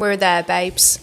We're there, babes.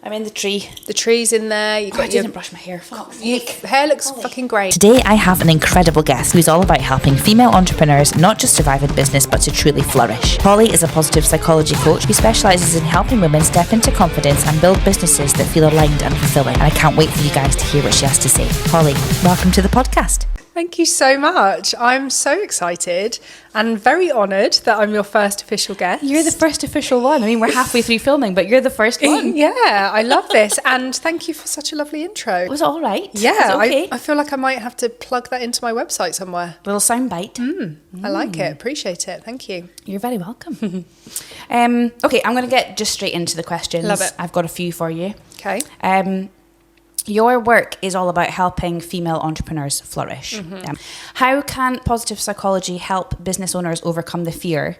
I'm in the tree. The tree's in there. You got I didn't brush my hair. Fuck's your sake. hair looks fucking great. Today I have an incredible guest who's all about helping female entrepreneurs not just survive in business but to truly flourish. Holly is a positive psychology coach who specialises in helping women step into confidence and build businesses that feel aligned and fulfilling. And I can't wait for you guys to hear what she has to say. Holly, welcome to the podcast. Thank you so much. I'm so excited and very honoured that I'm your first official guest. You're the first official one. I mean, we're halfway through filming, but you're the first one. Yeah, I love this. And thank you for such a lovely intro. Was it all right? Yeah, okay. I feel like I might have to plug that into my website somewhere. Little soundbite. I like it. Appreciate it. Thank you. You're very welcome. Okay, I'm going to get just straight into the questions. Love it. I've got a few for you. Okay. Your work is all about helping female entrepreneurs flourish. How can positive psychology help business owners overcome the fear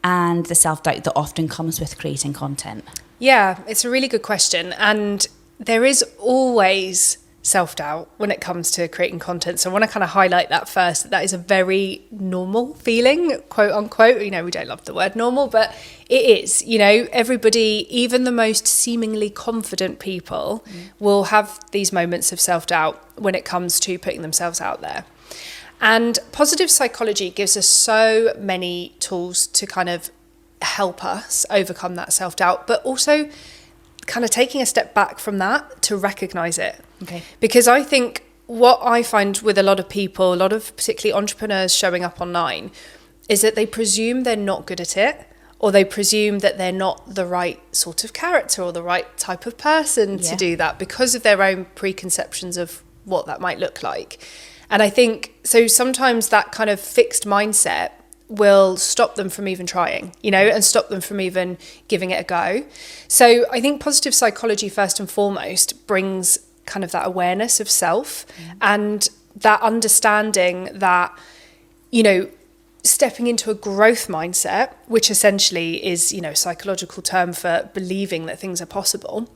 and the self-doubt that often comes with creating content? Yeah, it's a really good question. And there is always self-doubt when it comes to creating content. So I want to kind of highlight that first. That is a very normal feeling, quote unquote. You know, we don't love the word normal, but it is. You know, everybody, even the most seemingly confident people will have these moments of self-doubt when it comes to putting themselves out there. And positive psychology gives us so many tools to kind of help us overcome that self-doubt, but also kind of taking a step back from that to recognize it. Okay. Because I think what I find with a lot of people, a lot of particularly entrepreneurs showing up online, is that they presume they're not good at it, or they presume that they're not the right sort of character or the right type of person to do that because of their own preconceptions of what that might look like. And I think, so sometimes that kind of fixed mindset will stop them from even trying, you know, and stop them from even giving it a go. So I think positive psychology, first and foremost, brings kind of that awareness of self and that understanding that, you know, stepping into a growth mindset, which essentially is, you know, a psychological term for believing that things are possible.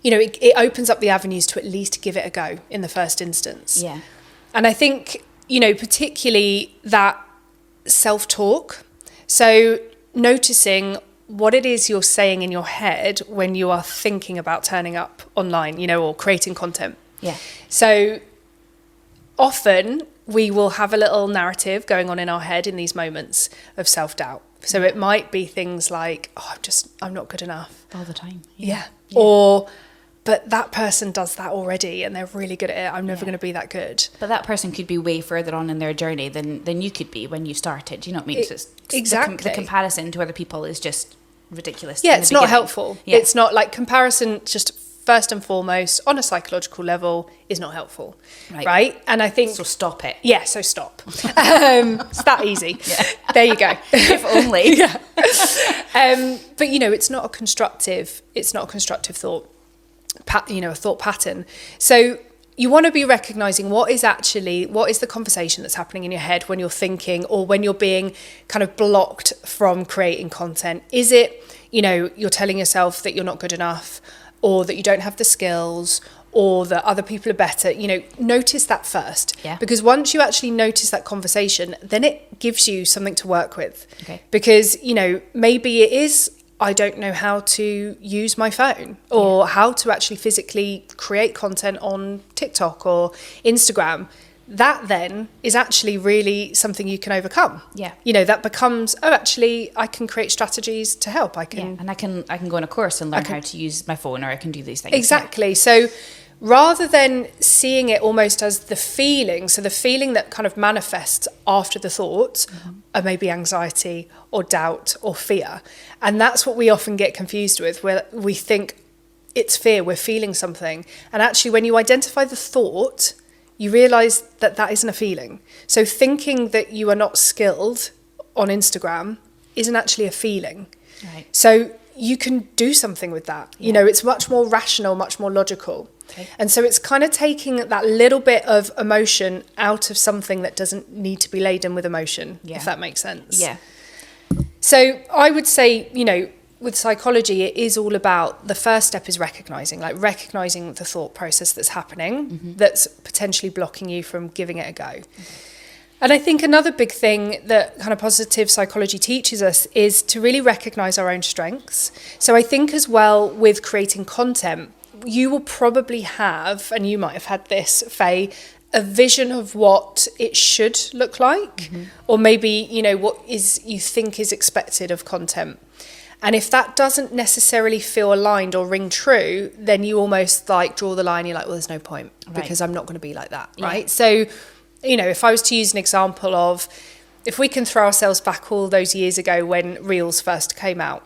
You know, it opens up the avenues to at least give it a go in the first instance. Yeah. And I think, you know, particularly that self-talk. So noticing what it is you're saying in your head when you are thinking about turning up online, you know, or creating content. Yeah. So often we will have a little narrative going on in our head in these moments of self-doubt. So it might be things like, oh, I'm not good enough. All the time. Yeah. Or, but that person does that already and they're really good at it. I'm never going to be that good. But that person could be way further on in their journey than you could be when you started. You know what I mean? Exactly. The comparison to other people is just ridiculous. Yeah, it's not helpful. Yeah. It's not like comparison, just first and foremost, on a psychological level, is not helpful. Right? And I think... So stop it. Yeah, so stop. It's that easy. Yeah. There you go. If only. Yeah. But, you know, it's not a constructive thought. A thought pattern. So you want to be recognizing what is the conversation that's happening in your head when you're thinking or when you're being kind of blocked from creating content. Is it, you know, you're telling yourself that you're not good enough or that you don't have the skills or that other people are better? You know, notice that first. Yeah. Because once you actually notice that conversation, then it gives you something to work with. Okay. Because, you know, maybe it is, I don't know how to use my phone or how to actually physically create content on TikTok or Instagram. That then is actually really something you can overcome. Yeah. You know, that becomes, oh, actually, I can create strategies to help. I can go on a course and learn how to use my phone, or I can do these things. Exactly. Yeah. So rather than seeing it almost as the feeling, so the feeling that kind of manifests after the thought, are maybe anxiety or doubt or fear. And that's what we often get confused with, where we think it's fear, we're feeling something. And actually, when you identify the thought, you realise that that isn't a feeling. So thinking that you are not skilled on Instagram isn't actually a feeling. Right. So you can do something with that. Yeah. You know, it's much more rational, much more logical. Okay. And so it's kind of taking that little bit of emotion out of something that doesn't need to be laden with emotion, if that makes sense. Yeah. So I would say, you know, with psychology, it is all about, the first step is recognizing the thought process that's happening, that's potentially blocking you from giving it a go. And I think another big thing that kind of positive psychology teaches us is to really recognise our own strengths. So I think as well with creating content, you will probably have, and you might have had this, Faye, a vision of what it should look like, or maybe, you know, what is you think is expected of content. And if that doesn't necessarily feel aligned or ring true, then you almost like draw the line. You're like, well, there's no point because I'm not going to be like that, right? So, you know, if I was to use an example of, if we can throw ourselves back all those years ago when Reels first came out,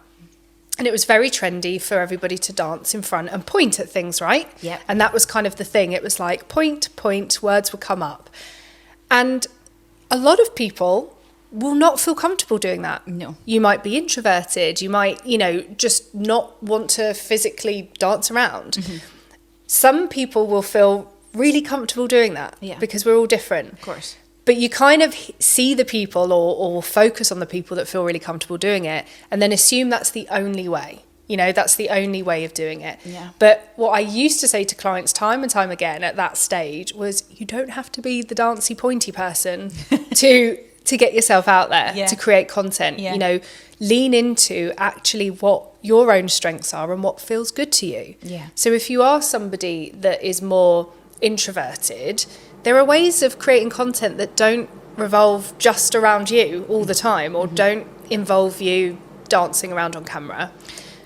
and it was very trendy for everybody to dance in front and point at things, right? Yeah. And that was kind of the thing. It was like point, words would come up. And a lot of people will not feel comfortable doing that. No. You might be introverted. You might, you know, just not want to physically dance around. Some people will feel really comfortable doing that because we're all different. Of course. But you kind of see the people or focus on the people that feel really comfortable doing it and then assume that's the only way. You know, that's the only way of doing it. Yeah. But what I used to say to clients time and time again at that stage was, you don't have to be the dancey, pointy person to get yourself out there, to create content. You know, lean into actually what your own strengths are and what feels good to you. Yeah. So if you are somebody that is more introverted, there are ways of creating content that don't revolve just around you all the time or don't involve you dancing around on camera.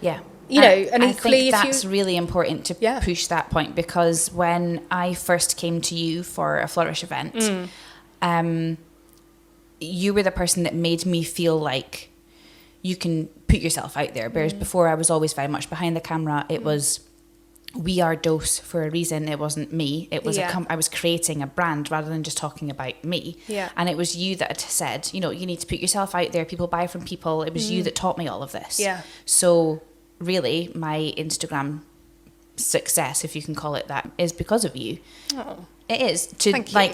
Yeah. You know, and equally, I think that's really important to push that point, because when I first came to you for a Flourish event, you were the person that made me feel like you can put yourself out there. Whereas before I was always very much behind the camera. It was, we are Dose for a reason. It wasn't me. It was I was creating a brand rather than just talking about me. Yeah. And it was you that had said, you know, you need to put yourself out there. People buy from people. It was you that taught me all of this. Yeah. So really, my Instagram success, if you can call it that, is because of you. Oh. It is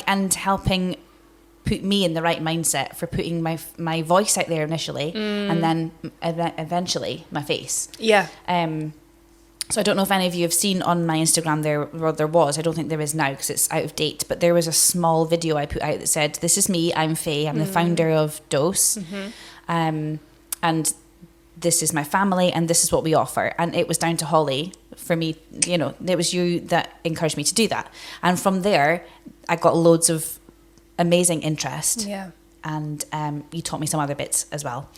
and helping put me in the right mindset for putting my voice out there initially, and then eventually my face. Yeah. So I don't know if any of you have seen on my Instagram there was, I don't think there is now because it's out of date, but there was a small video I put out that said, this is me, I'm Faye, I'm the founder of Dose, and this is my family and this is what we offer. And it was down to Holly for me, you know, it was you that encouraged me to do that. And from there, I got loads of amazing interest. Yeah. And you taught me some other bits as well,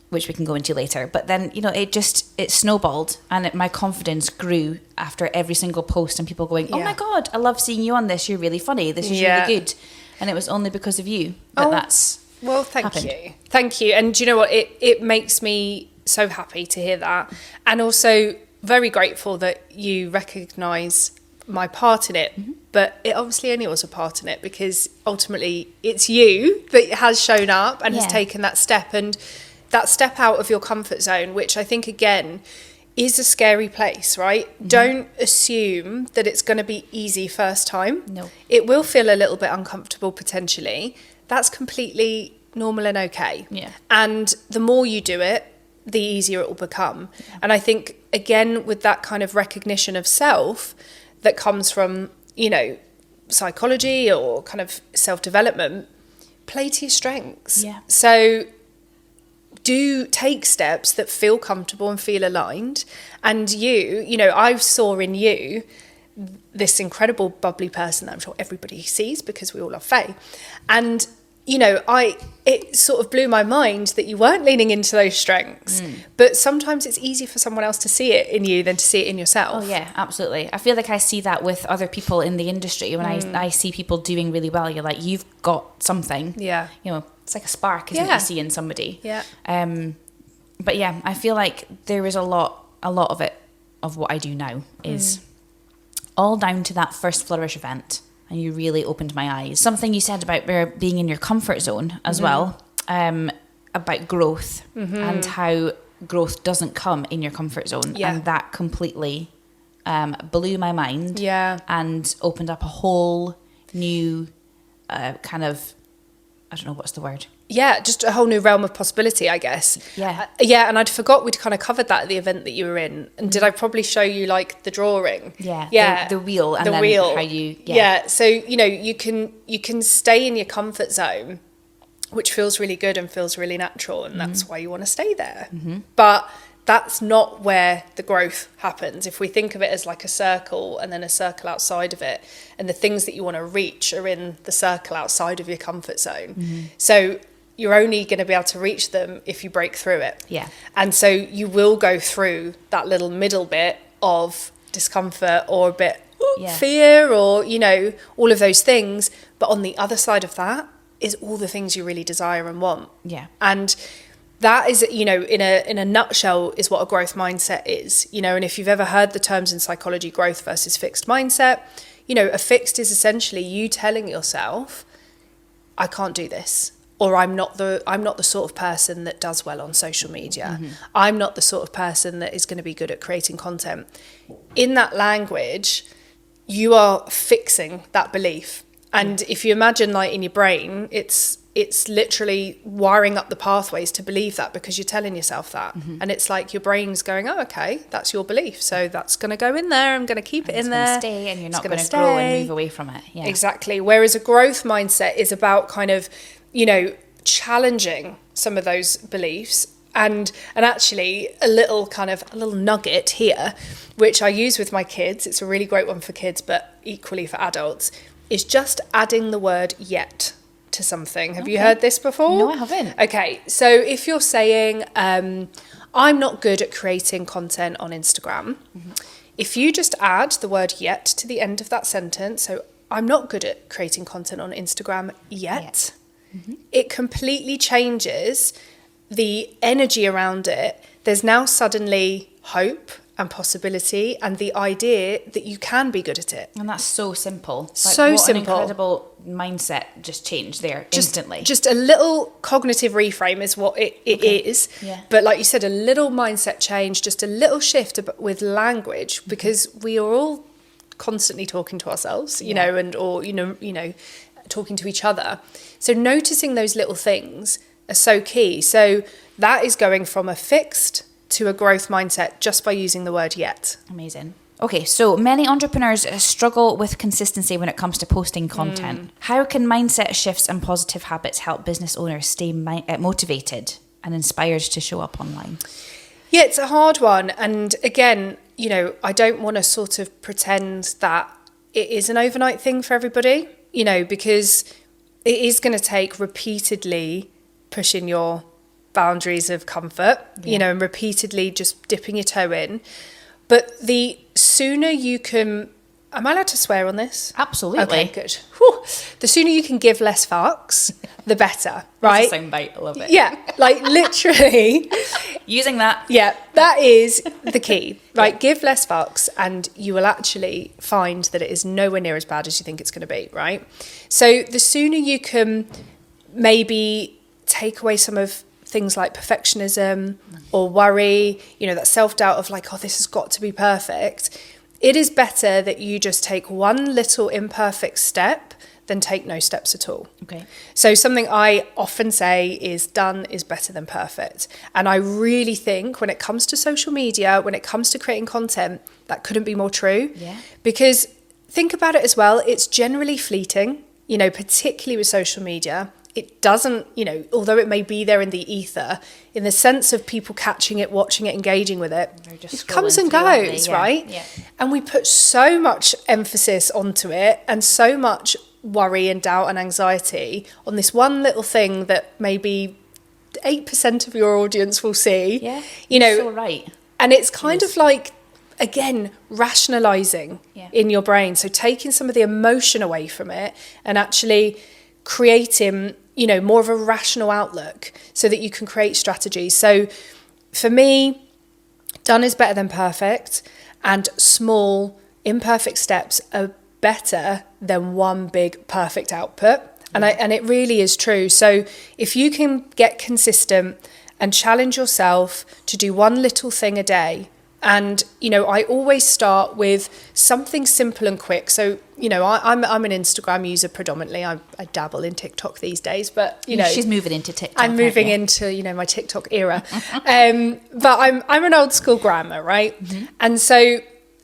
which we can go into later. But then, you know, it snowballed, and my confidence grew after every single post, and people going, oh my God, I love seeing you on this. You're really funny. This is really good. And it was only because of you that that's happened. You. Thank you. And do you know what? It makes me so happy to hear that. And also very grateful that you recognise my part in it. But it obviously only was a part in it because ultimately it's you that has shown up and has taken that step, and that step out of your comfort zone, which I think, again, is a scary place, right? Don't assume that it's going to be easy first time. No. It will feel a little bit uncomfortable potentially. That's completely normal and okay. Yeah. And the more you do it, the easier it will become. Yeah. And I think, again, with that kind of recognition of self that comes from, you know, psychology or kind of self-development, play to your strengths. Yeah. So do take steps that feel comfortable and feel aligned. And you know, I saw in you this incredible bubbly person that I'm sure everybody sees because we all love Faye. And, you know, it sort of blew my mind that you weren't leaning into those strengths. But sometimes it's easier for someone else to see it in you than to see it in yourself. Oh yeah, absolutely. I feel like I see that with other people in the industry. When I see people doing really well, you're like, you've got something. Yeah. You know, it's like a spark, isn't it, you see in somebody. Yeah. But yeah, I feel like there is a lot of it, of what I do now is all down to that first Flourish event. And you really opened my eyes. Something you said about being in your comfort zone as well, about growth and how growth doesn't come in your comfort zone. Yeah. And that completely blew my mind. Yeah. And opened up a whole new kind of, I don't know what's the word. just a whole new realm of possibility, I guess. Yeah. And I'd forgot we'd kind of covered that at the event that you were in. And did I probably show you like the drawing? Yeah. The wheel and the then wheel. how you... Yeah. So, you can stay in your comfort zone, which feels really good and feels really natural. And that's why you want to stay there. But that's not where the growth happens. If we think of it as like a circle and then a circle outside of it, and the things that you want to reach are in the circle outside of your comfort zone. So you're only going to be able to reach them if you break through it. Yeah. And so you will go through that little middle bit of discomfort or a bit fear or, all of those things. But on the other side of that is all the things you really desire and want. Yeah. And that is, in a nutshell, is what a growth mindset is. And if you've ever heard the terms in psychology, growth versus fixed mindset, a fixed is essentially you telling yourself, I can't do this. Or I'm not the sort of person that does well on social media. I'm not the sort of person that is going to be good at creating content. In that language, you are fixing that belief. And if you imagine like in your brain, it's literally wiring up the pathways to believe that because you're telling yourself that. And it's like your brain's going, oh, okay, that's your belief. So that's going to go in there. I'm going to keep it in there. It's going to stay and you're not going to grow and move away from it. Yeah. Exactly. Whereas a growth mindset is about kind of, challenging some of those beliefs. And actually a little nugget here, which I use with my kids. It's a really great one for kids, but equally for adults, is just adding the word yet to something. Have you heard this before? No, I haven't. Okay, so if you're saying, I'm not good at creating content on Instagram, if you just add the word yet to the end of that sentence, so I'm not good at creating content on Instagram yet. It completely changes the energy around it. There's now suddenly hope and possibility and the idea that you can be good at it. And that's so simple. So simple. An incredible mindset just changed there instantly. Just a little cognitive reframe is what it is. Yeah. But like you said, a little mindset change, just a little shift with language, because we are all constantly talking to ourselves, or talking to each other. So noticing those little things are so key. So that is going from a fixed to a growth mindset just by using the word yet. Amazing. Okay, so many entrepreneurs struggle with consistency when it comes to posting content. How can mindset shifts and positive habits help business owners stay motivated and inspired to show up online? Yeah, it's a hard one. And again, I don't want to sort of pretend that it is an overnight thing for everybody, because it is going to take repeatedly pushing your boundaries of comfort, and repeatedly just dipping your toe in. But the sooner you can... Am I allowed to swear on this? Absolutely. Okay, good. Whew. The sooner you can give less fucks, the better, right? That's a soundbite, I love it. Yeah, like literally. Using that. Yeah, that is the key, right? Give less fucks and you will actually find that it is nowhere near as bad as you think it's going to be, right? So the sooner you can maybe take away some of things like perfectionism or worry, that self-doubt of like, oh, this has got to be perfect. It is better that you just take one little imperfect step than take no steps at all. Okay. So something I often say is done is better than perfect. And I really think when it comes to social media, when it comes to creating content, that couldn't be more true. Yeah. Because think about it as well, it's generally fleeting, particularly with social media. It doesn't, although it may be there in the ether, in the sense of people catching it, watching it, engaging with it, it comes and goes, right? Yeah. And we put so much emphasis onto it and so much worry and doubt and anxiety on this one little thing that maybe 8% of your audience will see. Yeah, you're so right. And it's kind of like, again, rationalizing in your brain. So taking some of the emotion away from it and actually creating, more of a rational outlook so that you can create strategies. So for me, done is better than perfect, and small, imperfect steps are better than one big perfect output. And it really is true. So if you can get consistent and challenge yourself to do one little thing a day, And, I always start with something simple and quick. So, I'm an Instagram user predominantly. I dabble in TikTok these days, but, She's moving into TikTok. I'm moving into, my TikTok era. But I'm an old school grandma, right? Mm-hmm. And so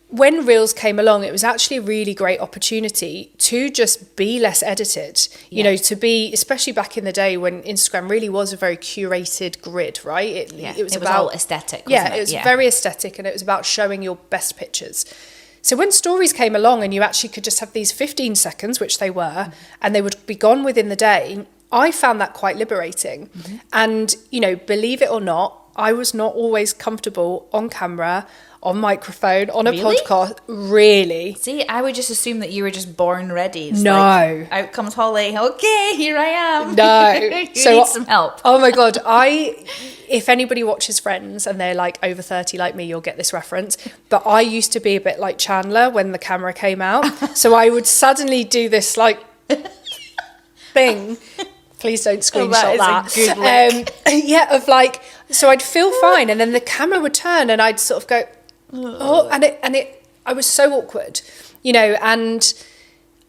when Reels came along, it was actually a really great opportunity to just be less edited, to be, especially back in the day when Instagram really was a very curated grid, right? It was about all aesthetic, wasn't it? It was very aesthetic, and it was about showing your best pictures. So when stories came along and you actually could just have these 15 seconds, which they were, and they would be gone within the day, I found that quite liberating. Mm-hmm. And, believe it or not, I was not always comfortable on camera, on microphone, on a podcast. Really? See, I would just assume that you were just born ready. It's out comes Holly. Okay, here I am. No. You need some help. Oh my God. If anybody watches Friends and they're like over 30 like me, you'll get this reference. But I used to be a bit like Chandler when the camera came out. So I would suddenly do this like thing. Please don't screenshot that. A good look. So I'd feel fine, and then the camera would turn, and I'd sort of go, oh, I was so awkward, and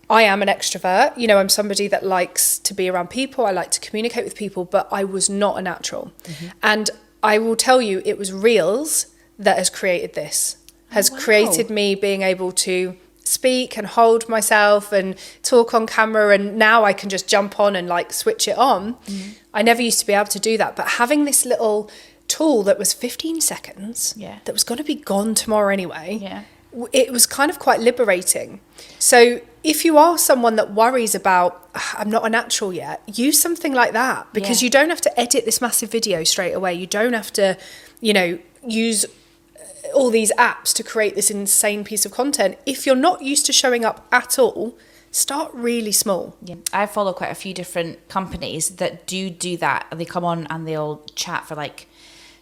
I am an extrovert. I'm somebody that likes to be around people. I like to communicate with people, but I was not a natural. Mm-hmm. And I will tell you, it was Reels that has created this, created me being able to speak and hold myself and talk on camera, and now I can just jump on and like switch it on. Mm-hmm. I never used to be able to do that, but having this little tool that was 15 seconds that was going to be gone tomorrow anyway, it was kind of quite liberating. So if you are someone that worries about, I'm not a natural yet, use something like that, because you don't have to edit this massive video straight away. You don't have to, use all these apps to create this insane piece of content. If you're not used to showing up at all, start really small. Yeah. I follow quite a few different companies that do that. They come on and they'll chat for like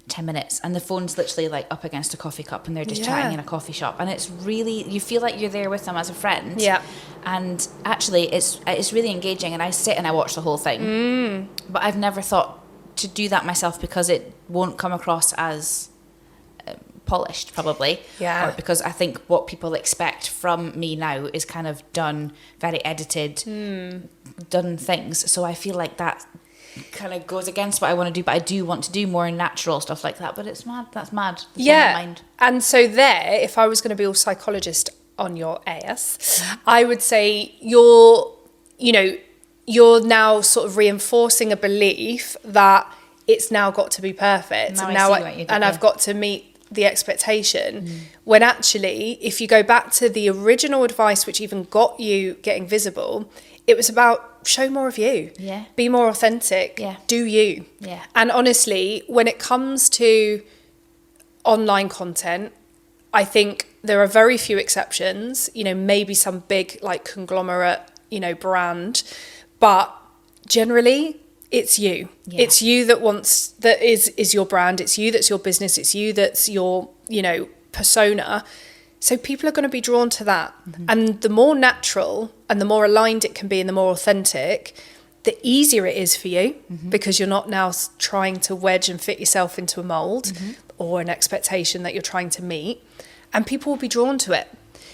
10 minutes, and the phone's literally like up against a coffee cup, and they're just chatting in a coffee shop, and it's really, you feel like you're there with them as a friend. Yeah. And actually it's really engaging, and I sit and I watch the whole thing. But I've never thought to do that myself, because it won't come across as polished, probably. Or because I think what people expect from me now is kind of done, very edited, done things. So I feel like that kind of goes against what I want to do, but I do want to do more natural stuff like that. But it's mad. That's mad. Mind. And so there, if I was going to be all psychologist on your ass, I would say you're now sort of reinforcing a belief that it's now got to be perfect. I've got to meet the expectation, when actually, if you go back to the original advice which even got you getting visible, it was about show more of you, be more authentic, do you. And honestly, when it comes to online content, I think there are very few exceptions, maybe some big like conglomerate, brand, but generally it's you. It's you that is your brand. It's you that's your business. It's you that's your, persona. So people are going to be drawn to that. Mm-hmm. And the more natural and the more aligned it can be and the more authentic, the easier it is for you, because you're not now trying to wedge and fit yourself into a mold or an expectation that you're trying to meet. And people will be drawn to it.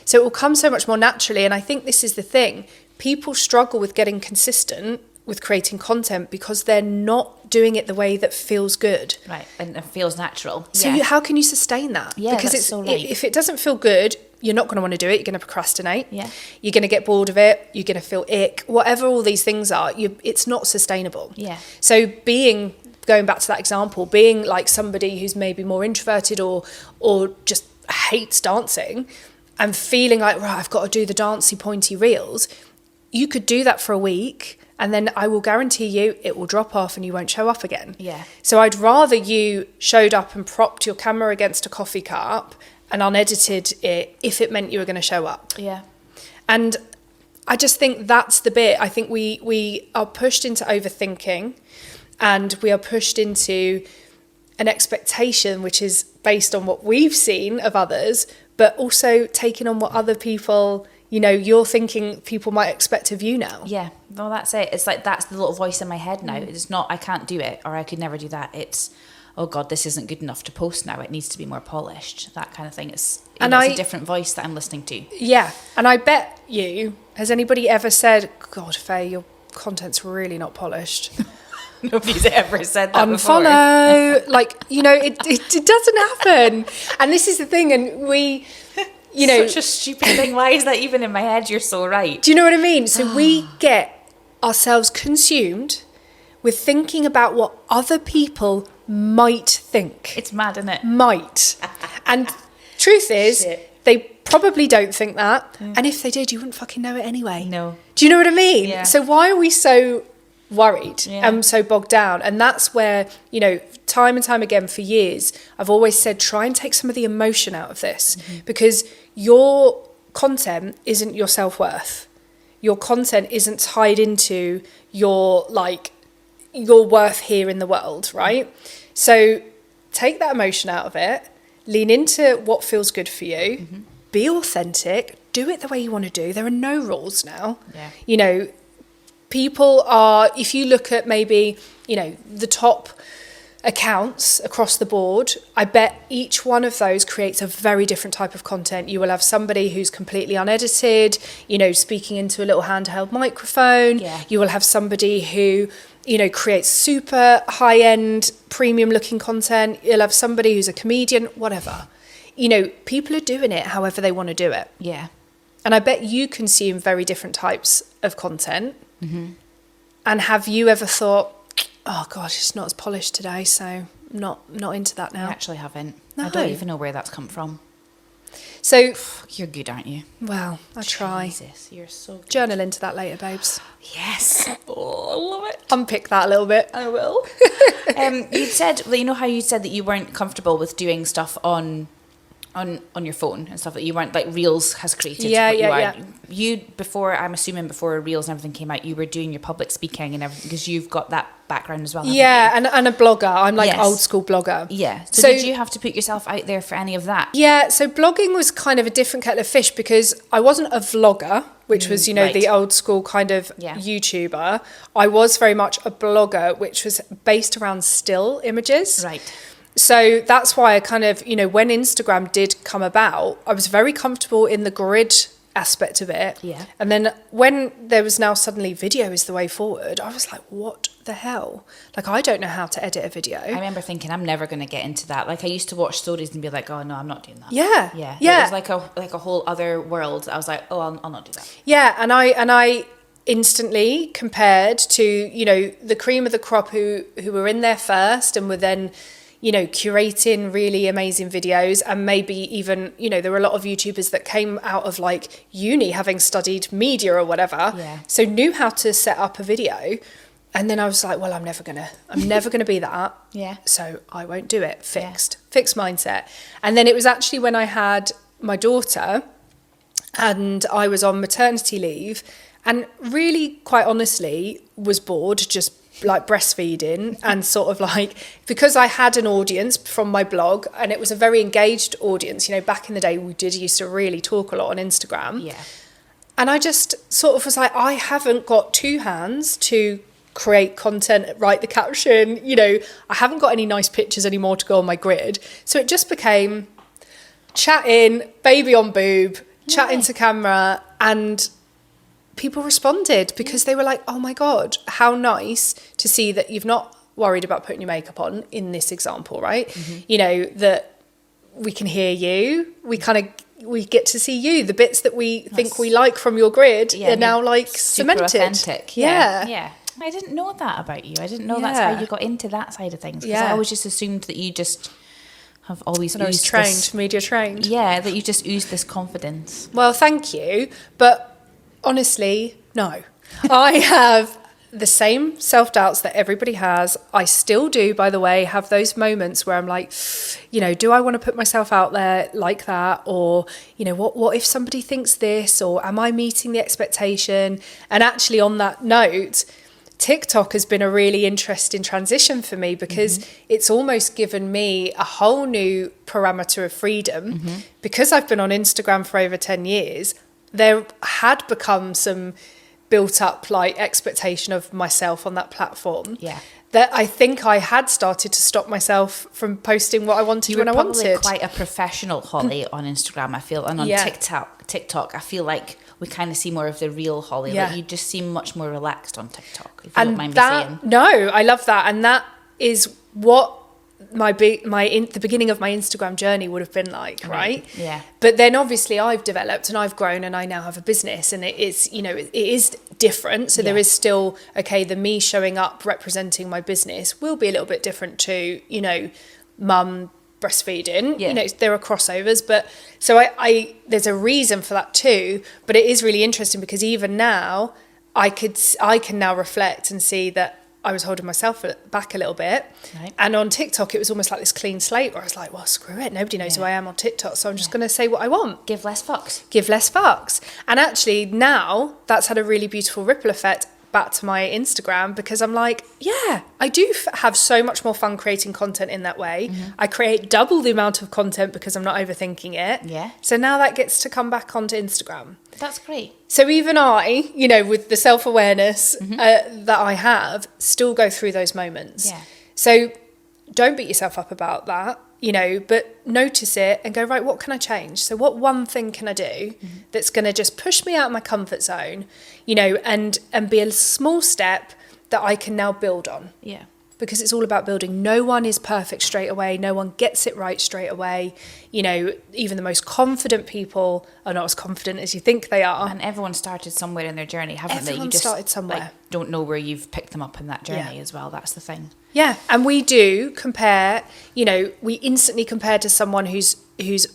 So it will come so much more naturally. And I think this is the thing. People struggle with getting consistent with creating content because they're not doing it the way that feels good. Right, and it feels natural. So how can you sustain that? Yeah, because that's so right. If it doesn't feel good, you're not going to want to do it. You're going to procrastinate. Yeah. You're going to get bored of it. You're going to feel ick. Whatever all these things are, it's not sustainable. Yeah. So going back to that example, being like somebody who's maybe more introverted or just hates dancing and feeling like, right, I've got to do the dancey pointy reels, you could do that for a week, and then I will guarantee you it will drop off and you won't show up again. Yeah. So I'd rather you showed up and propped your camera against a coffee cup and unedited it if it meant you were going to show up. Yeah. And I just think that's the bit. I think we are pushed into overthinking, and we are pushed into an expectation which is based on what we've seen of others, but also taking on what other people, you're thinking people might expect of you now. Yeah, well, that's it. It's like, that's the little voice in my head now. It's not, I can't do it, or I could never do that. It's, oh God, this isn't good enough to post now. It needs to be more polished. That kind of thing. It's And it's a different voice that I'm listening to. Yeah. And I bet you, has anybody ever said, God, Faye, your content's really not polished? Nobody's ever said that Unfollow. Like, you know, it doesn't happen. And this is the thing. And we, you know. Such a stupid thing. Why is that even in my head? You're so right. Do you know what I mean? So we get ourselves consumed with thinking about what other people might think. It's mad, isn't it? Might. And truth is, Shit. they probably don't think that. And if they did, you wouldn't fucking know it anyway. No. Do you know what I mean? Yeah. So why are we so worried and so bogged down? And that's where, you know, time and time again for years, I've always said, try and take some of the emotion out of this, because your content isn't your self-worth. Your content isn't tied into your worth here in the world, right? So take that emotion out of it, lean into what feels good for you, be authentic, do it the way you want to do. There are no rules now. Yeah. You know, people are, if you look at maybe, you know, the top accounts across the board, I bet each one of those creates a very different type of content. You will have somebody who's completely unedited, you know, speaking into a little handheld microphone. Yeah. You will have somebody who, you know, creates super high-end, premium-looking content. You'll have somebody who's a comedian, whatever. You know, people are doing it however they want to do it. Yeah. And I bet you consume very different types of content. And have you ever thought, oh God, it's not as polished today, so not into that now? I actually haven't. No. I don't even know where that's come from. So, You're good, aren't you? well, I try. Jesus, you're so good. Journal into that later, babes. Yes. Oh, I love it. Unpick that a little bit. I will. You said, well, you know how you said that you weren't comfortable with doing stuff on your phone and stuff, that you weren't, like, Reels has created what you are. You, before, I'm assuming before Reels and everything came out, you were doing your public speaking and everything, because you've got that background as well. Yeah, and a blogger. I'm like Yes. old school blogger. Yeah. So did you have to put yourself out there for any of that? Yeah, so blogging was kind of a different kettle of fish, because I wasn't a vlogger, which was, you know, right. the old school kind of Yeah. YouTuber. I was very much a blogger, which was based around still images. Right. So that's why I kind of, you know, when Instagram did come about, I was very comfortable in the grid aspect of it. Yeah. And then when there was now suddenly video is the way forward, I was like, what the hell? Like, I don't know how to edit a video. I remember thinking, I'm never going to get into that. Like, I used to watch stories and be like, oh no, I'm not doing that. Yeah. Yeah. Yeah. It was like a whole other world. I was like, oh, I'll not do that. Yeah, and I instantly compared to, you know, the cream of the crop who were in there first and were then, you know, curating really amazing videos, and maybe even, you know, there were a lot of YouTubers that came out of like uni having studied media or whatever, so knew how to set up a video. And then I was like, well, I'm never gonna be that. Yeah. So I won't do it. Fixed mindset. And then it was actually when I had my daughter and I was on maternity leave, and really, quite honestly, was bored, just like breastfeeding, and sort of like, because I had an audience from my blog, and it was a very engaged audience. You know, back in the day, we used to really talk a lot on Instagram. Yeah. And I just sort of was like, I haven't got two hands to create content, write the caption, you know, I haven't got any nice pictures anymore to go on my grid. So it just became chatting, baby on boob, chatting to camera, and people responded because they were like, oh my God, how nice to see that you've not worried about putting your makeup on in this example, right? You know, that we can hear you, we get to see you, the bits that we think we like from your grid are now like cemented. Authentic. Yeah. I didn't know that about you. I didn't know that's how you got into that side of things. Because I always just assumed that you just have always I was trained, media trained. Yeah, that you just oozed this confidence. Well, thank you. But honestly, no. I have the same self-doubts that everybody has. I still do, by the way, have those moments where I'm like, you know, do I want to put myself out there like that? Or, you know, what if somebody thinks this? Or am I meeting the expectation? And actually, on that note, TikTok has been a really interesting transition for me, because it's almost given me a whole new parameter of freedom. Because I've been on Instagram for over 10 years, there had become some built up like expectation of myself on that platform that I think I had started to stop myself from posting what I wanted when I wanted. You were probably quite a professional Holly on Instagram, I feel, and on TikTok, I feel like we kind of see more of the real Holly. Yeah. Like you just seem much more relaxed on TikTok, if you And don't mind me saying. No, I love that. And that is what the beginning of my Instagram journey would have been like, right? Yeah. But then obviously I've developed and I've grown and I now have a business, and it is, it is different. So there is still, the me showing up representing my business will be a little bit different to, mum breastfeeding. Yeah. There are crossovers, but so I there's a reason for that too. But it is really interesting because even now I can now reflect and see that I was holding myself back a little bit. Right. And on TikTok, it was almost like this clean slate where I was like, well, screw it. Nobody knows who I am on TikTok. So I'm just going to say what I want. Give less fucks. Give less fucks. And actually now that's had a really beautiful ripple effect back to my Instagram, because I'm like, I do have so much more fun creating content in that way. I create double the amount of content because I'm not overthinking it. Yeah. So now that gets to come back onto Instagram. That's great. So even I, with the self-awareness that I have, still go through those moments. Yeah. So don't beat yourself up about that, but notice it and go, right, what can I change? So what one thing can I do that's going to just push me out of my comfort zone, and be a small step that I can now build on. Yeah. Because it's all about building. No one is perfect straight away. No one gets it right straight away. Even the most confident people are not as confident as you think they are. And everyone started somewhere in their journey, haven't they? Everyone You just started somewhere. Like, don't know where you've picked them up in that journey as well. That's the thing. Yeah, and we do compare, we instantly compare to someone who's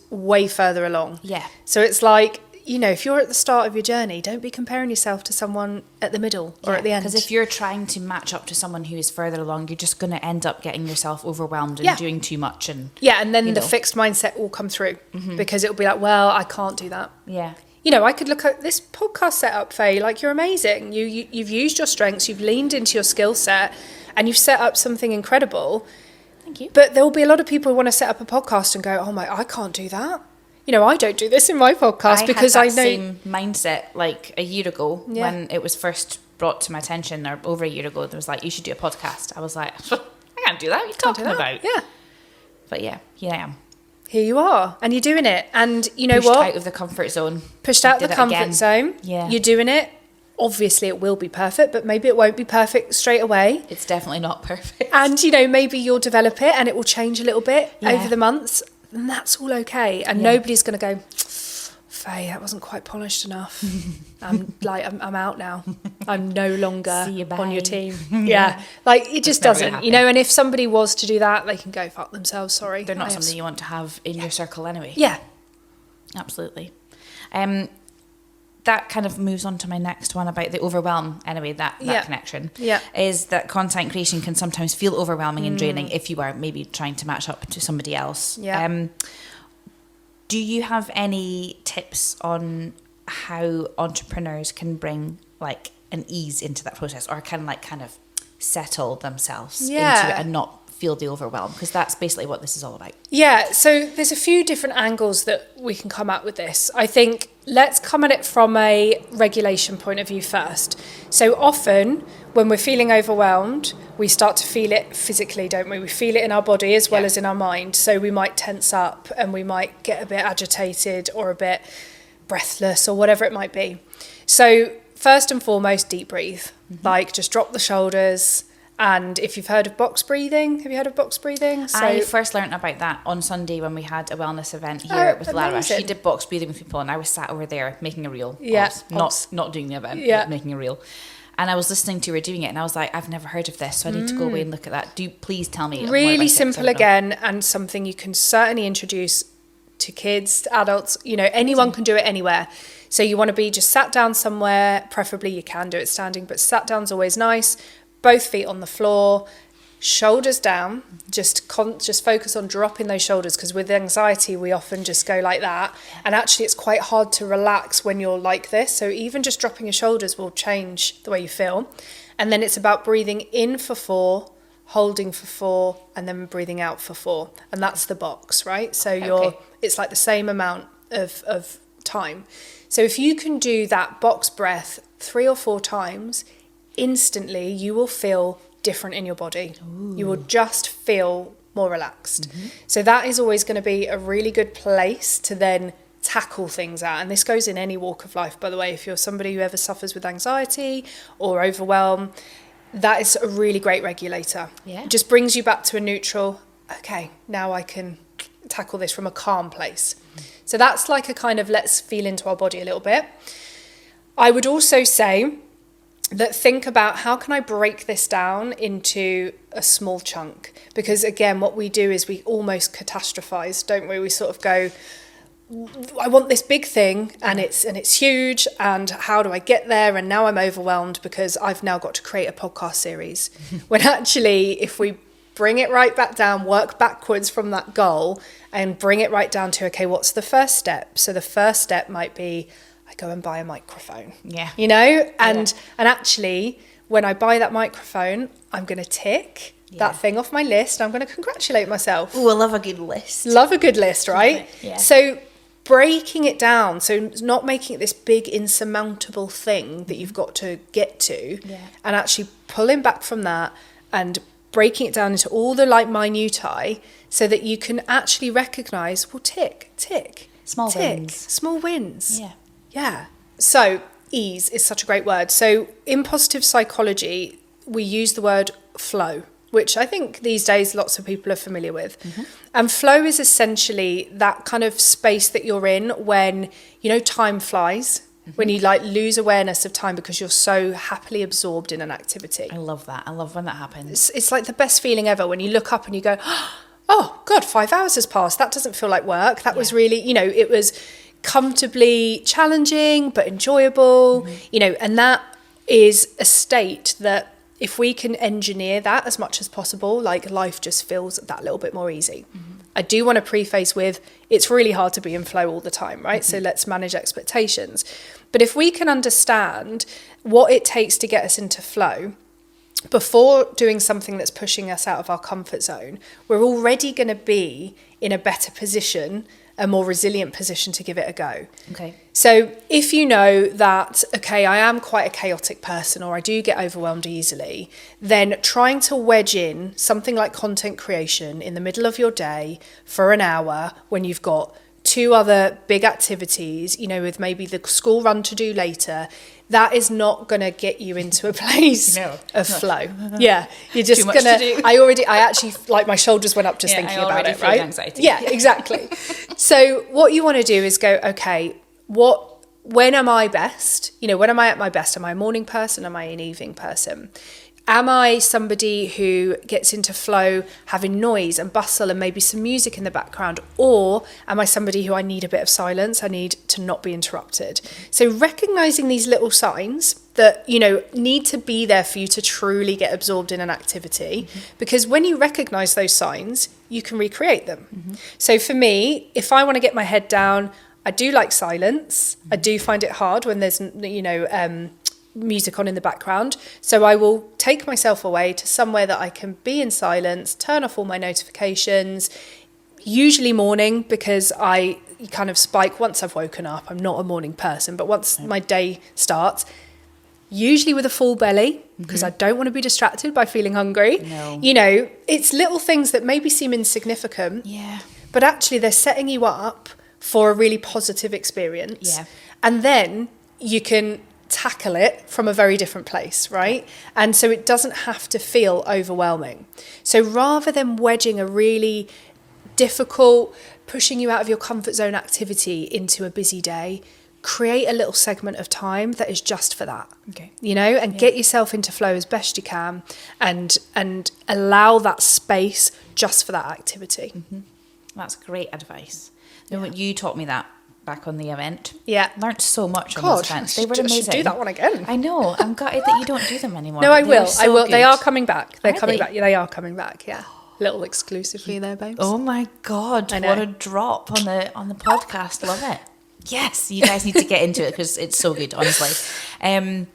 way further along. Yeah. So it's like, if you're at the start of your journey, don't be comparing yourself to someone at the middle or at the end. Because if you're trying to match up to someone who is further along, you're just going to end up getting yourself overwhelmed and doing too much. And and then the fixed mindset will come through because it'll be like, well, I can't do that. Yeah. I could look at this podcast setup, Faye, like you're amazing. You've used your strengths, you've leaned into your skill set, and you've set up something incredible. Thank you. But there will be a lot of people who want to set up a podcast and go, oh I can't do that. I don't do this in my podcast because I know. I had that same mindset like a year ago when it was first brought to my attention, or over a year ago. There was like, you should do a podcast. I was like, I can't do that. What are you talking about? Yeah. But here I am. Here you are, and you're doing it. And you know Pushed what? out of the comfort zone. Pushed out the comfort zone. Yeah. You're doing it. Obviously, it will be perfect, but maybe it won't be perfect straight away. It's definitely not perfect. And, maybe you'll develop it and it will change a little bit over the months. And that's all okay. And nobody's going to go, Faye, that wasn't quite polished enough. I'm out now. I'm no longer on your team. Yeah. Like, it just doesn't, and if somebody was to do that, they can go fuck themselves. Sorry. They're not something you want to have in your circle anyway. Yeah. Absolutely. That kind of moves on to my next one about the overwhelm, anyway, that connection. Yeah. Is that content creation can sometimes feel overwhelming and draining if you are maybe trying to match up to somebody else. Yeah. Do you have any tips on how entrepreneurs can bring like an ease into that process, or kind of settle themselves into it and not feel the overwhelm? Because that's basically what this is all about. Yeah, so there's a few different angles that we can come at with this. I think let's come at it from a regulation point of view first. So often when we're feeling overwhelmed, we start to feel it physically, don't we? We feel it in our body as well as in our mind. So we might tense up and we might get a bit agitated or a bit breathless or whatever it might be. So first and foremost, deep breathe. Like just drop the shoulders. And if you've heard of box breathing, have you heard of box breathing? So, I first learnt about that on Sunday when we had a wellness event here with Lara. Amazing. She did box breathing with people, and I was sat over there making a reel. Yeah, not doing the event, but making a reel. And I was listening to her doing it, and I was like, I've never heard of this, so I need to go away and look at that. Please tell me. Really simple again, and something you can certainly introduce to kids, to adults. Anyone can do it anywhere. So you want to be just sat down somewhere. Preferably you can do it standing, but sat down's always nice. Both feet on the floor, shoulders down, just focus on dropping those shoulders, because with anxiety we often just go like that, and actually it's quite hard to relax when you're like this. So even just dropping your shoulders will change the way you feel. And then it's about breathing in for 4, holding for 4, and then breathing out for 4, and that's the box, right? So it's like the same amount of time. So if you can do that box breath 3 or 4 times, instantly you will feel different in your body. You will just feel more relaxed. So that is always going to be a really good place to then tackle things at. And this goes in any walk of life, by the way. If you're somebody who ever suffers with anxiety or overwhelm, that is a really great regulator. It just brings you back to a neutral, okay, now I can tackle this from a calm place. So that's like a kind of let's feel into our body a little bit. I would also say that think about how can I break this down into a small chunk? Because again, what we do is we almost catastrophize, don't we? We sort of go, I want this big thing and it's huge, and how do I get there? And now I'm overwhelmed because I've now got to create a podcast series. When actually, if we bring it right back down, work backwards from that goal and bring it right down to, okay, what's the first step? So the first step might be I go and buy a microphone, you know, and actually when I buy that microphone, I'm going to tick that thing off my list. I'm going to congratulate myself. Oh, I love a good list. Love a good list, right? Yeah. So breaking it down, so not making it this big insurmountable thing that you've got to get to, and actually pulling back from that and breaking it down into all the like minutiae so that you can actually recognize, well, tick. Small wins. Small wins. Yeah. So ease is such a great word. So in positive psychology, we use the word flow, which I think these days lots of people are familiar with. And flow is essentially that kind of space that you're in when, you know, time flies, when you like lose awareness of time because you're so happily absorbed in an activity. I love that. I love when that happens. It's like the best feeling ever when you look up and you go, oh God, 5 hours has passed. That doesn't feel like work. That was really, you know, it was comfortably challenging but enjoyable, you know, and that is a state that if we can engineer that as much as possible, like life just feels that little bit more easy. I do want to preface with, it's really hard to be in flow all the time, right? So let's manage expectations. But if we can understand what it takes to get us into flow before doing something that's pushing us out of our comfort zone, we're already going to be in a better position, a more resilient position to give it a go. Okay. So if you know that, okay, I am quite a chaotic person or I do get overwhelmed easily, then trying to wedge in something like content creation in the middle of your day for an hour when you've got 2 other big activities, you know, with maybe the school run to do later, that is not going to get you into a place of flow. You're just going to, I actually, like my shoulders went up just thinking about it, right? Anxiety. Yeah, exactly. So what you want to do is go, okay, when am I best? You know, when am I at my best? Am I a morning person? Am I an evening person? Am I somebody who gets into flow having noise and bustle and maybe some music in the background? Or am I somebody who I need a bit of silence? I need to not be interrupted. So recognizing these little signs that, you know, need to be there for you to truly get absorbed in an activity. Because when you recognize those signs, you can recreate them. So for me, if I want to get my head down, I do like silence. I do find it hard when there's, you know, music on in the background. So I will take myself away to somewhere that I can be in silence, turn off all my notifications, usually morning, because I kind of spike once I've woken up. I'm not a morning person, but once my day starts, usually with a full belly, because I don't want to be distracted by feeling hungry. You know, it's little things that maybe seem insignificant, but actually they're setting you up for a really positive experience. And then you can tackle it from a very different place, right? And so it doesn't have to feel overwhelming. So rather than wedging a really difficult, pushing you out of your comfort zone activity into a busy day, create a little segment of time that is just for that. You know, and get yourself into flow as best you can, and allow that space just for that activity. That's great advice. You know, you taught me that back on the event. Learned so much on those events. They were amazing. Should do that one again. I know. I'm gutted that you don't do them anymore. No, I will. So I will. good. They are coming back. They're coming they? back. Yeah, they are coming back. Yeah. Little exclusively there, babes. Oh my God. What a drop on the podcast. Love it. Yes, you guys need to get into it because it's so good, honestly.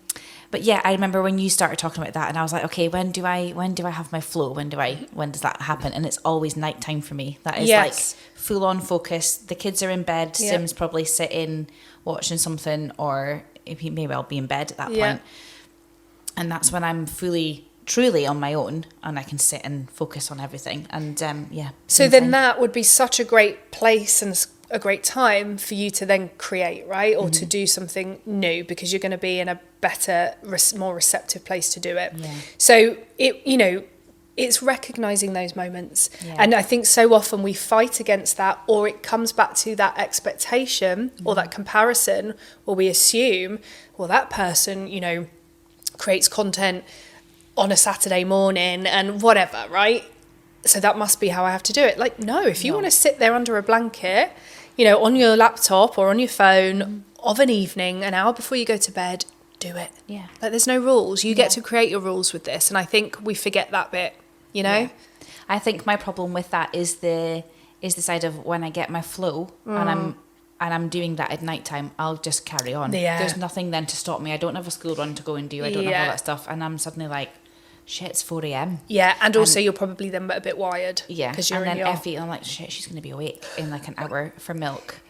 But yeah, I remember when you started talking about that, and I was like, okay, when do I have my flow? When does that happen? And it's always nighttime for me. That is like full on focus. The kids are in bed. Sim's probably sitting watching something, or maybe I'll be in bed at that point. And that's when I'm fully truly on my own, and I can sit and focus on everything. And So then that would be such a great place and a great time for you to then create, right? Or to do something new, because you're going to be in a better, more receptive place to do it. Yeah. So it's recognizing those moments. Yeah. And I think so often we fight against that, or it comes back to that expectation or that comparison, or we assume, well, that person, creates content on a Saturday morning and whatever, right? So that must be how I have to do it. Like, no, if you want to sit there under a blanket, on your laptop or on your phone of an evening, an hour before you go to bed, do it. Yeah. Like, there's no rules. You get to create your rules with this. And I think we forget that bit, Yeah. I think my problem with that is the side of when I get my flow and I'm doing that at night time, I'll just carry on. Yeah. There's nothing then to stop me. I don't have a school run to go and do. I don't have all that stuff. And I'm suddenly like, shit, it's 4 a.m. Yeah, and also you're probably then a bit wired. Yeah, because you're and then in your... Effie, I'm like, shit, she's going to be awake in like an hour for milk.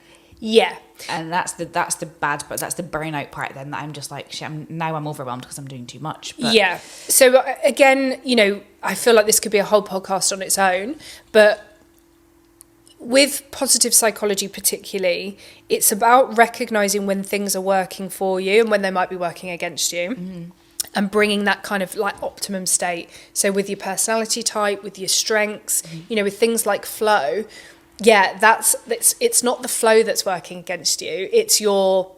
Yeah. And that's the bad part. That's the burnout part then, that I'm just like, shit, I'm overwhelmed because I'm doing too much. But yeah. So again, I feel like this could be a whole podcast on its own, but with positive psychology particularly, it's about recognizing when things are working for you and when they might be working against you. And bringing that kind of like optimum state. So with your personality type, with your strengths, with things like flow, it's not the flow that's working against you. It's your,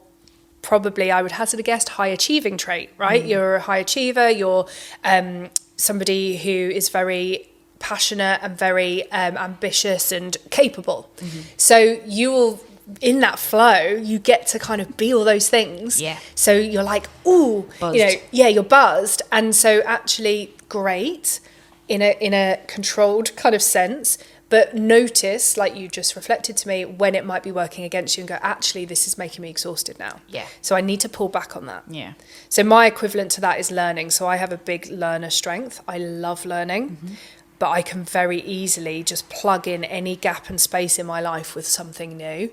probably, I would hazard a guess, high achieving trait, right? You're a high achiever. You're somebody who is very passionate and very ambitious and capable. So you will, in that flow, you get to kind of be all those things. Yeah. So you're like, ooh, Buzzed. you're buzzed. And so actually great in a controlled kind of sense, but notice, like you just reflected to me, when it might be working against you and go, actually, this is making me exhausted now. Yeah. So I need to pull back on that. Yeah. So my equivalent to that is learning. So I have a big learner strength. I love learning. But I can very easily just plug in any gap and space in my life with something new.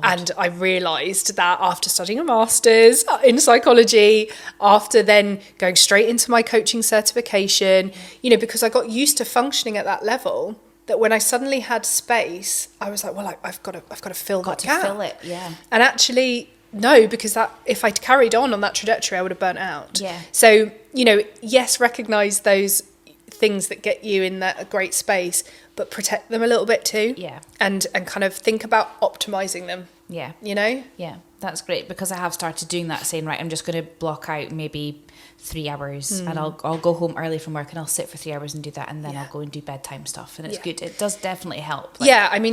And I realised that after studying a master's in psychology, after then going straight into my coaching certification, because I got used to functioning at that level, that when I suddenly had space, I was like, well, I've got to fill that gap. Fill it, yeah. And actually, no, because that if I'd carried on that trajectory, I would have burnt out. Yeah. So, yes, recognise those things that get you in that great space, but protect them a little bit too. Yeah. And kind of think about optimizing them. Yeah. Yeah, that's great, because I have started doing that, saying, right, I'm just going to block out maybe 3 hours and I'll go home early from work and I'll sit for 3 hours and do that, and then I'll go and do bedtime stuff, and it's good. It does definitely help.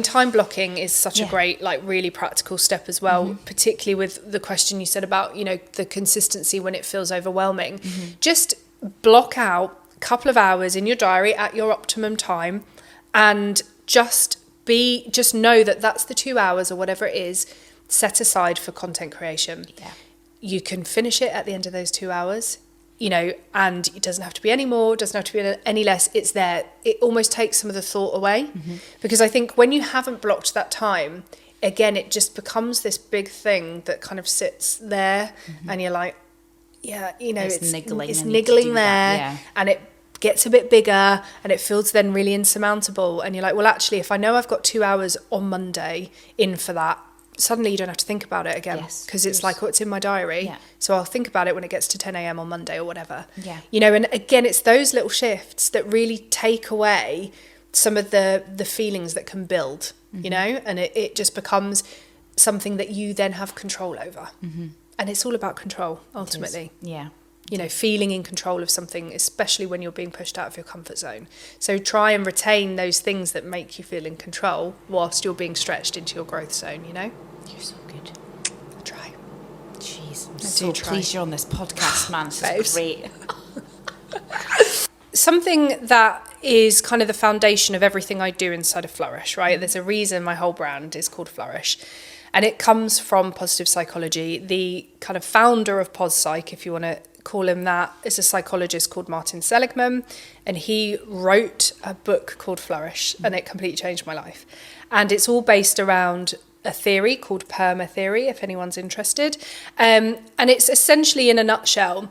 Time blocking is such a great, really practical step as well, particularly with the question you said about, the consistency when it feels overwhelming. Just block out couple of hours in your diary at your optimum time, and just know that that's the 2 hours or whatever it is set aside for content creation. You can finish it at the end of those 2 hours, and it doesn't have to be any more, doesn't have to be any less. It's there. It almost takes some of the thought away, because I think when you haven't blocked that time, again, it just becomes this big thing that kind of sits there, and you're like, it's niggling there, and it gets a bit bigger and it feels then really insurmountable, and you're like, well, actually, if I know I've got 2 hours on Monday in for that, suddenly you don't have to think about it again, because it's like, it's in my diary, so I'll think about it when it gets to 10 a.m. on Monday or whatever. And again, it's those little shifts that really take away some of the feelings that can build, and it just becomes something that you then have control over. And it's all about control, ultimately. Feeling in control of something, especially when you're being pushed out of your comfort zone. So try and retain those things that make you feel in control whilst you're being stretched into your growth zone, You're so good. I try. Jeez, I'm so pleased you're on this podcast, man. This is great. Something that is kind of the foundation of everything I do inside of Flourish, right? There's a reason my whole brand is called Flourish. And it comes from positive psychology. The kind of founder of PosPsych, if you want to call him that, is a psychologist called Martin Seligman, and he wrote a book called Flourish, and it completely changed my life. And it's all based around a theory called perma theory, if anyone's interested. And it's essentially, in a nutshell,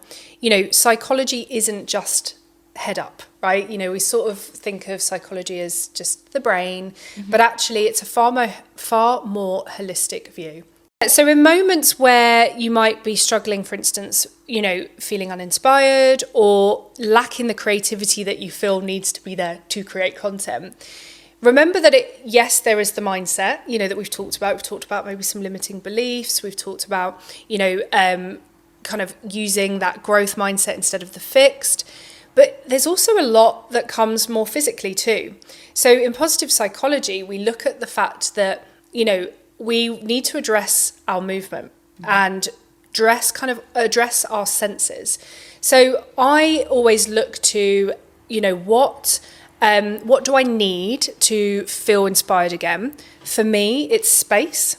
psychology isn't just head up, right? You know, we sort of think of psychology as just the brain, but actually it's a far more holistic view. So in moments where you might be struggling, for instance, you know, feeling uninspired or lacking the creativity that you feel needs to be there to create content, remember that yes, there is the mindset, you know, that we've talked about. We've talked about maybe some limiting beliefs. We've talked about, you know, kind of using that growth mindset instead of the fixed. But there's also a lot that comes more physically too. So in positive psychology, we look at the fact that, you know, we need to address our movement and address our senses. So I always look to, you know, what do I need to feel inspired again? For me, it's space.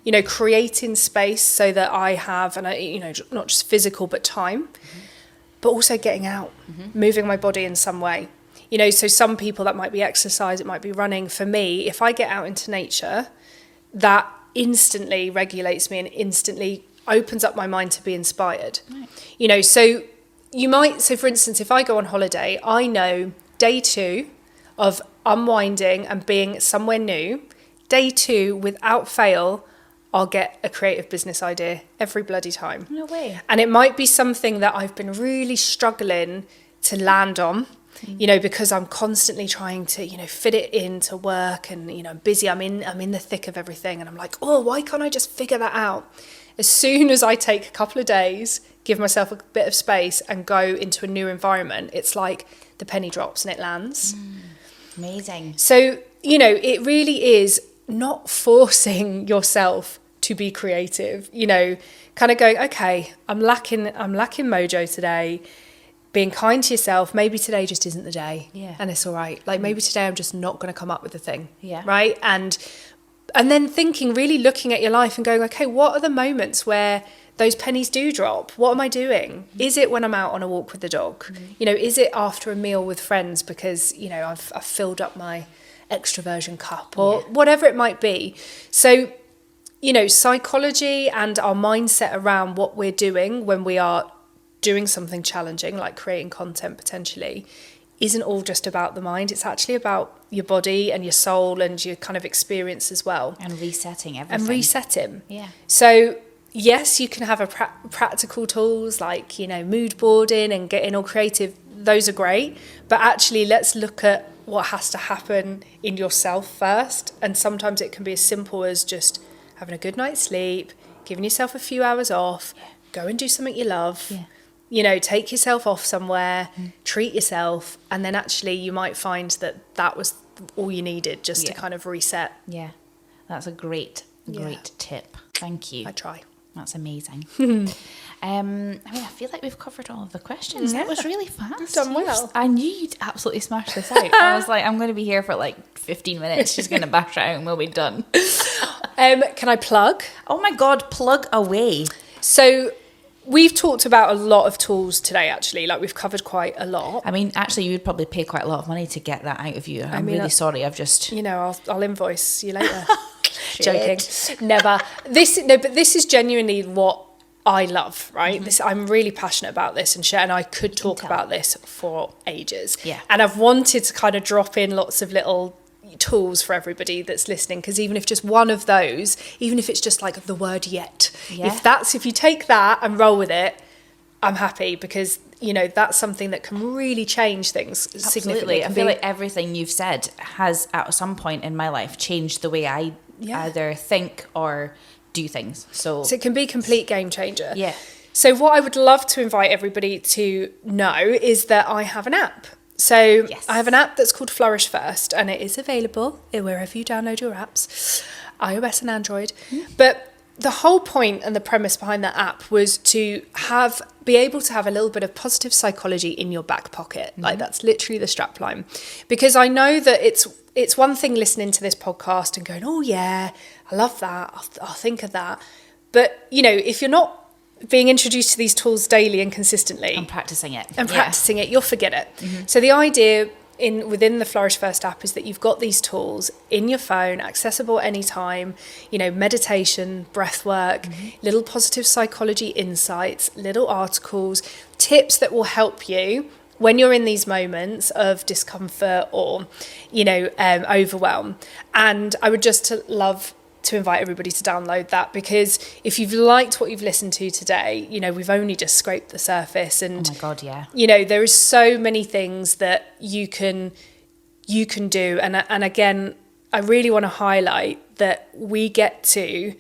You know, creating space so that I have, and you know, not just physical but time, but also getting out, moving my body in some way. You know, so some people that might be exercise, it might be running. For me, if I get out into nature, that instantly regulates me and instantly opens up my mind to be inspired. Right. You know, so for instance, if I go on holiday, I know day 2 of unwinding and being somewhere new, day 2, without fail, I'll get a creative business idea every bloody time. No way. And it might be something that I've been really struggling to land on, you know, because I'm constantly trying to, you know, fit it into work and, you know, I'm busy. I'm in the thick of everything. And I'm like, oh, why can't I just figure that out? As soon as I take a couple of days, give myself a bit of space and go into a new environment, it's like the penny drops and it lands. Amazing. So, you know, it really is not forcing yourself to be creative, you know, kind of going, okay, I'm lacking mojo today. Being kind to yourself, maybe today just isn't the day. Yeah. And it's all right. Like maybe today I'm just not going to come up with a thing. Yeah. Right? And then thinking, really looking at your life and going, okay, what are the moments where those pennies do drop? What am I doing? Is it when I'm out on a walk with the dog? You know, is it after a meal with friends because, you know, I've filled up my extroversion cup or whatever it might be. So, you know, psychology and our mindset around what we're doing when we are doing something challenging, like creating content potentially, isn't all just about the mind. It's actually about your body and your soul and your kind of experience as well. And resetting everything. Yeah. So yes, you can have a practical tools like, you know, mood boarding and getting all creative. Those are great. But actually, let's look at what has to happen in yourself first. And sometimes it can be as simple as just having a good night's sleep, giving yourself a few hours off, go and do something you love. Yeah. You know, take yourself off somewhere, treat yourself, and then actually you might find that was all you needed just to kind of reset. Yeah, that's a great tip. Thank you. I try. That's amazing. I mean, I feel like we've covered all of the questions. That was really fast. You've done well. I knew you'd absolutely smash this out. I was like, I'm going to be here for like 15 minutes. She's going to bash it out and we'll be done. Can I plug? Oh my God, plug away. So we've talked about a lot of tools today, actually. Like, we've covered quite a lot. I mean, actually, you would probably pay quite a lot of money to get that out of you. I'm really sorry. I've just... You know, I'll invoice you later. Joking. Never. But this is genuinely what I love, right? I'm really passionate about this and I could talk about this for ages. Yeah. And I've wanted to kind of drop in lots of little tools for everybody that's listening, because even if just one of those, even if it's just like the word yet, if you take that and roll with it, I'm happy, because you know that's something that can really change things significantly. I feel like everything you've said has at some point in my life changed the way I either think or do things, so it can be a complete game changer. Yeah. So what I would love to invite everybody to know is that I have an app. So I have an app that's called Flourish First, and it is available wherever you download your apps, iOS and Android. But the whole point and the premise behind that app was to be able to have a little bit of positive psychology in your back pocket. Like, that's literally the strapline. Because I know that it's one thing listening to this podcast and going, oh yeah, I love that, I'll think of that. But, you know, if you're not being introduced to these tools daily and consistently and practicing it, you'll forget it. So the idea within the Flourish First app is that you've got these tools in your phone, accessible anytime, you know, meditation, breath work, little positive psychology insights, little articles, tips that will help you when you're in these moments of discomfort or, overwhelm. And I would just love to invite everybody to download that, because if you've liked what you've listened to today, we've only just scraped the surface. And oh my God, yeah. There is so many things that you can do. And again, I really want to highlight that we get to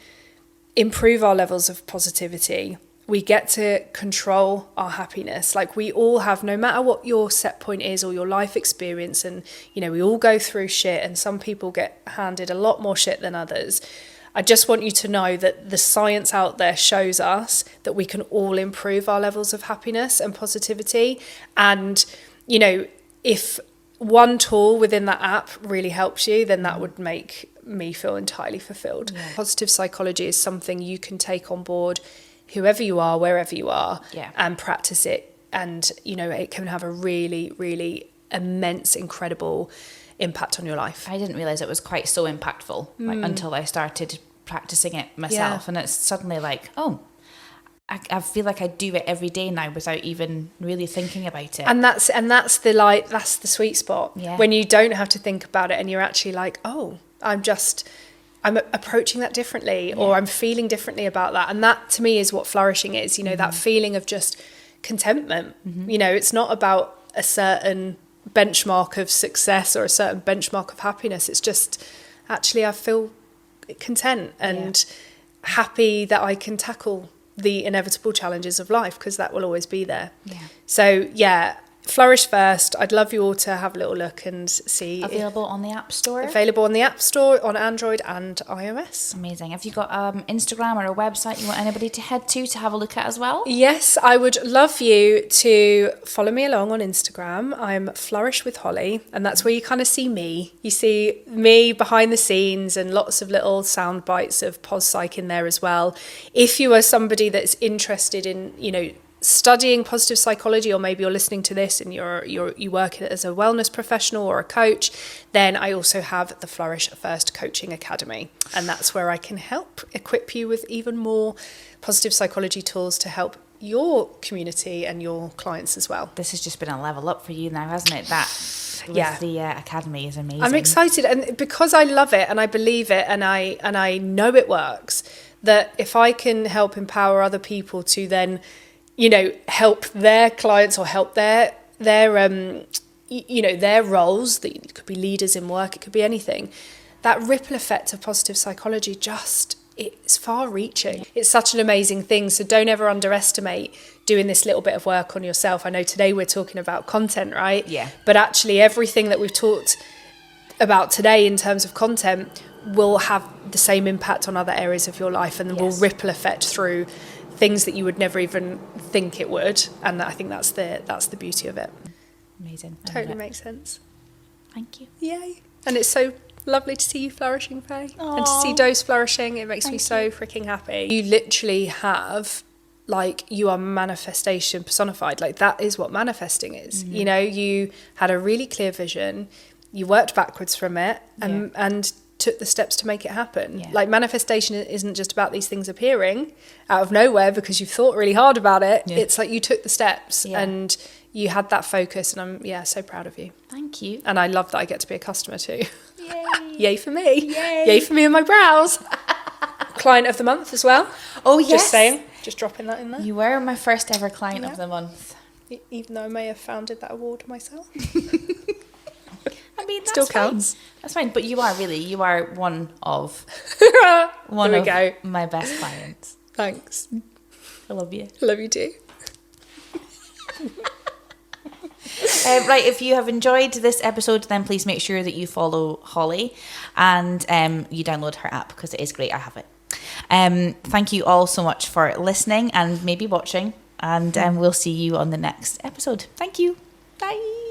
improve our levels of positivity. We get to control our happiness. Like, we all have, no matter what your set point is or your life experience, and, we all go through shit, and some people get handed a lot more shit than others. I just want you to know that the science out there shows us that we can all improve our levels of happiness and positivity. And, if one tool within that app really helps you, then that would make me feel entirely fulfilled. Yeah. Positive psychology is something you can take on board, whoever you are, wherever you are, and practice it. And, it can have a really, really immense, incredible impact on your life. I didn't realise it was quite so impactful until I started practicing it myself. Yeah. And it's suddenly like, oh, I feel like I do it every day now without even really thinking about it. And that's the sweet spot. Yeah. When you don't have to think about it and you're actually like, oh, I'm approaching that differently, or I'm feeling differently about that. And that to me is what flourishing is, that feeling of just contentment. It's not about a certain benchmark of success or a certain benchmark of happiness. It's just, actually, I feel content and happy that I can tackle the inevitable challenges of life, because that will always be there. So Flourish First. I'd love you all to have a little look and see. Available on the App Store? Available on the App Store, on Android and iOS. Amazing. Have you got Instagram or a website you want anybody to head to have a look at as well? Yes, I would love you to follow me along on Instagram. I'm Flourish with Holly, and that's where you kind of see me. You see me behind the scenes and lots of little sound bites of pos psych in there as well. If you are somebody that's interested in, studying positive psychology, or maybe you're listening to this and you work as a wellness professional or a coach, then I also have the Flourish First Coaching Academy, and that's where I can help equip you with even more positive psychology tools to help your community and your clients as well. This has just been a level up for you now, hasn't it? That with the academy is amazing. I'm excited, and because I love it and I believe it and I know it works, that if I can help empower other people to then help their clients or help their roles, that it could be leaders in work, it could be anything, that ripple effect of positive psychology, it's far reaching. It's such an amazing thing. So don't ever underestimate doing this little bit of work on yourself. I know today we're talking about content, right? Yeah. But actually everything that we've talked about today in terms of content will have the same impact on other areas of your life, and will ripple effect through things that you would never even think it would. And I think that's the beauty of it. Amazing. Totally makes sense. Thank you. Yay. And it's so lovely to see you flourishing, Faye. Aww. And to see Dose flourishing. It makes me so freaking happy. You literally have, you are manifestation personified. That is what manifesting is. Mm-hmm. You had a really clear vision, you worked backwards from it, and took the steps to make it happen. Manifestation isn't just about these things appearing out of nowhere because you've thought really hard about it. It's like you took the steps and you had that focus, and I'm so proud of you. Thank you. And I love that I get to be a customer too. Yay. Yay for me. Yay. Yay for me and my brows. Client of the month as well. Oh yes. Just saying, just dropping that in there. You were my first ever client of the month. Even though I may have founded that award myself. I mean, that's still counts. Fine. That's fine, but you are one of my best clients. Thanks. I love you. I love you too. Right, if you have enjoyed this episode, then please make sure that you follow Holly and you download her app, because it is great. I have it. Thank you all so much for listening and maybe watching, and we'll see you on the next episode. Thank you. Bye.